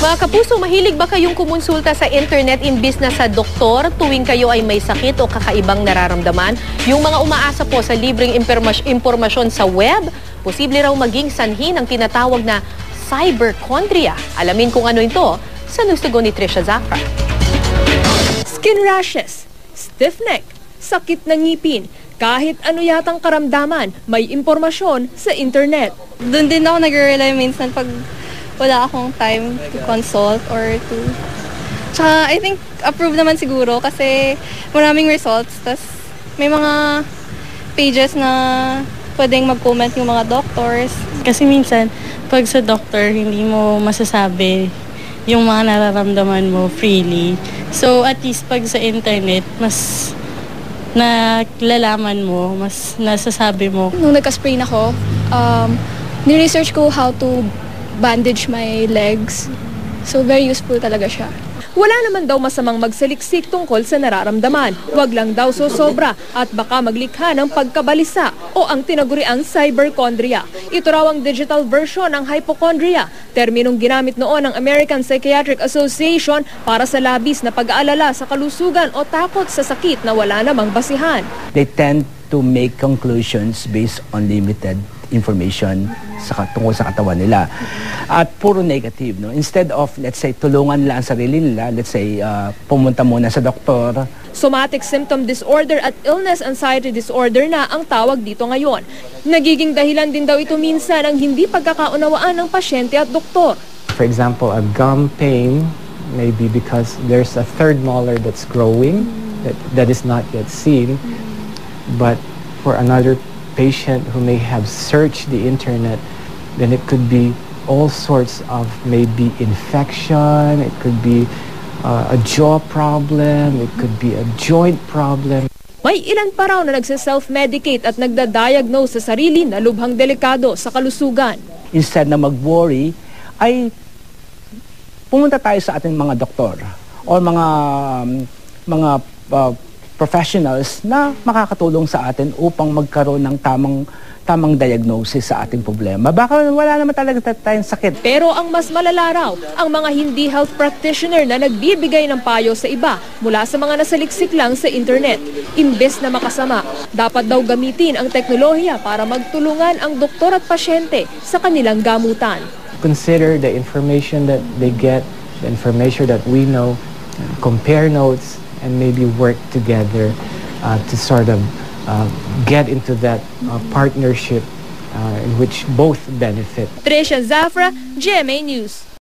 Mga kapuso, mahilig ba kayong kumonsulta sa internet imbis na sa doktor tuwing kayo ay may sakit o kakaibang nararamdaman? Yung mga umaasa po sa libreng impormasyon sa web, posible raw maging sanhi ng tinatawag na cyberchondria. Alamin kung ano ito sa newstugon ni Trisha Zafra. Skin rashes, stiff neck, sakit ng ngipin, kahit ano yatang karamdaman, may impormasyon sa internet. Doon din ako nag-rely minsan pag wala akong time to consult or to... Tsaka I think approved naman siguro kasi maraming results. Tas may mga pages na pwedeng mag-comment yung mga doctors. Kasi minsan, pag sa doctor, hindi mo masasabi yung mga nararamdaman mo freely. So at least pag sa internet, mas nalalaman mo, mas nasasabi mo. Nung nagka-sprain ako, ni-research ko how to bandage my legs. So very useful talaga siya. Wala naman daw masamang magsaliksik tungkol sa nararamdaman. Huwag lang daw sosobra at baka maglikha ng pagkabalisa o ang tinaguriang cyberchondria. Ito raw ang digital version ng hypochondria, terminong ginamit noon ng American Psychiatric Association para sa labis na pag-aalala sa kalusugan o takot sa sakit na wala namang basihan. They tend to make conclusions based on limited information tungkol sa katawan nila. At puro negative, no? Instead of, let's say, tulungan nila ang sarili nila, let's say, pumunta muna sa doktor. Somatic symptom disorder at illness anxiety disorder na ang tawag dito ngayon. Nagiging dahilan din daw ito minsan ng hindi pagkakaunawaan ng pasyente at doktor. For example, a gum pain may be because there's a third molar that's growing that is not yet seen. But for another patient who may have searched the internet, then it could be all sorts of maybe infection, it could be a jaw problem, it could be a joint problem. May ilan pa raw na nagse-self-medicate at nagda-diagnose sa sarili na lubhang delikado sa kalusugan. Instead na mag-worry, ay pumunta tayo sa ating mga doktor o mga professionals na makakatulong sa atin upang magkaroon ng tamang diagnosis sa ating problema. Baka wala naman talaga tayong sakit. Pero ang mas malala raw, ang mga hindi health practitioner na nagbibigay ng payo sa iba mula sa mga nasaliksik lang sa internet. Imbes na makasama, dapat daw gamitin ang teknolohiya para magtulungan ang doktor at pasyente sa kanilang gamutan. Consider the information that they get, the information that we know, compare notes, and maybe work together to sort of get into that partnership in which both benefit. Trisha Zafra, GMA News.